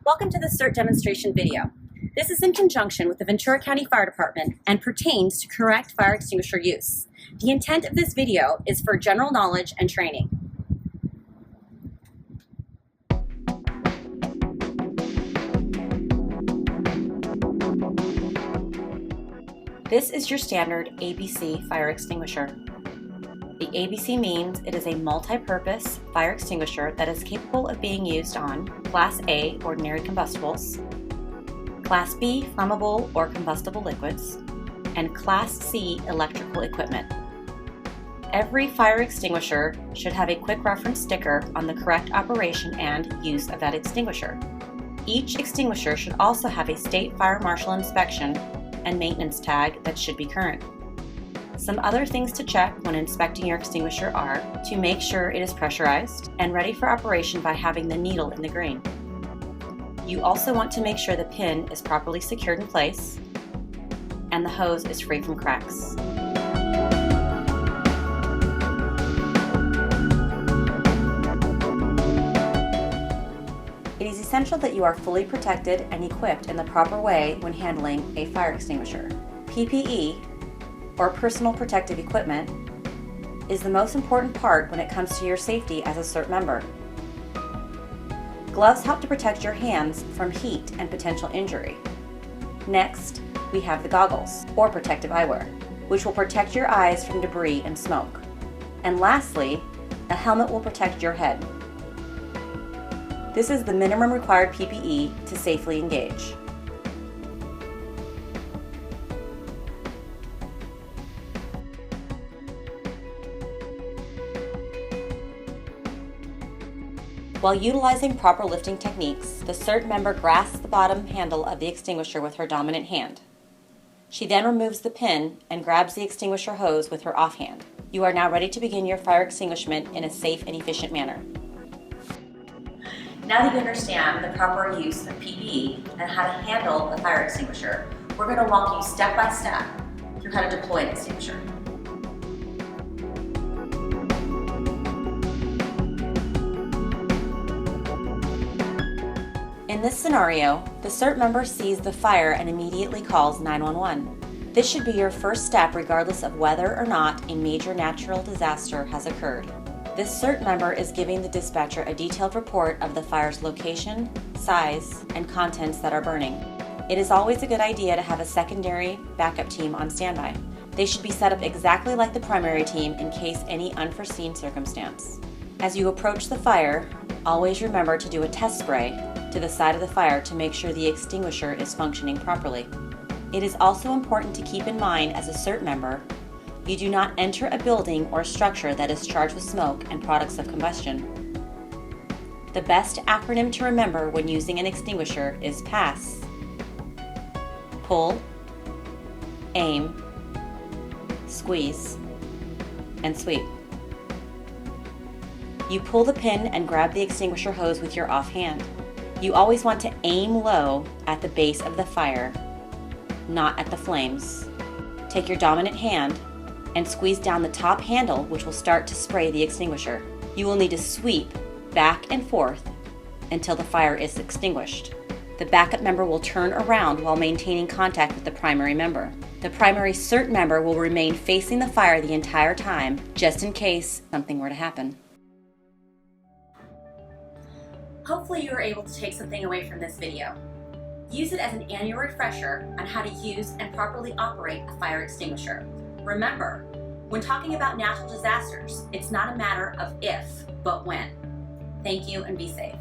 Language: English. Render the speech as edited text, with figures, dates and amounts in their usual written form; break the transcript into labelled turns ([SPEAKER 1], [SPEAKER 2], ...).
[SPEAKER 1] Welcome to the Cert demonstration video. This is in conjunction with the Ventura County Fire Department and pertains to correct fire extinguisher use. The intent of this video is for general knowledge and training. This is your standard ABC fire extinguisher. The ABC means it is a multi-purpose fire extinguisher that is capable of being used on Class A ordinary combustibles, Class B flammable or combustible liquids, and Class C electrical equipment. Every fire extinguisher should have a quick reference sticker on the correct operation and use of that extinguisher. Each extinguisher should also have a state fire marshal inspection and maintenance tag that should be current. Some other things to check when inspecting your extinguisher are to make sure it is pressurized and ready for operation by having the needle in the grain. You also want to make sure the pin is properly secured in place and the hose is free from cracks. It is essential that you are fully protected and equipped in the proper way when handling a fire extinguisher. PPE, or personal protective equipment, is the most important part when it comes to your safety as a Cert member. Gloves help to protect your hands from heat and potential injury. Next, we have the goggles, or protective eyewear, which will protect your eyes from debris and smoke. And lastly, a helmet will protect your head. This is the minimum required PPE to safely engage. While utilizing proper lifting techniques, the Cert member grasps the bottom handle of the extinguisher with her dominant hand. She then removes the pin and grabs the extinguisher hose with her offhand. You are now ready to begin your fire extinguishment in a safe and efficient manner. Now that you understand the proper use of PPE and how to handle the fire extinguisher, we're going to walk you step by step through how to deploy an extinguisher. In this scenario, the Cert member sees the fire and immediately calls 911. This should be your first step regardless of whether or not a major natural disaster has occurred. This Cert member is giving the dispatcher a detailed report of the fire's location, size, and contents that are burning. It is always a good idea to have a secondary backup team on standby. They should be set up exactly like the primary team in case any unforeseen circumstance. As you approach the fire, always remember to do a test spray to the side of the fire to make sure the extinguisher is functioning properly. It is also important to keep in mind as a Cert member, you do not enter a building or structure that is charged with smoke and products of combustion. The best acronym to remember when using an extinguisher is PASS. Pull, aim, squeeze, and sweep. You pull the pin and grab the extinguisher hose with your offhand. You always want to aim low at the base of the fire, not at the flames. Take your dominant hand and squeeze down the top handle, which will start to spray the extinguisher. You will need to sweep back and forth until the fire is extinguished. The backup member will turn around while maintaining contact with the primary member. The primary Cert member will remain facing the fire the entire time, just in case something were to happen. Hopefully you were able to take something away from this video. Use it as an annual refresher on how to use and properly operate a fire extinguisher. Remember, when talking about natural disasters, it's not a matter of if, but when. Thank you and be safe.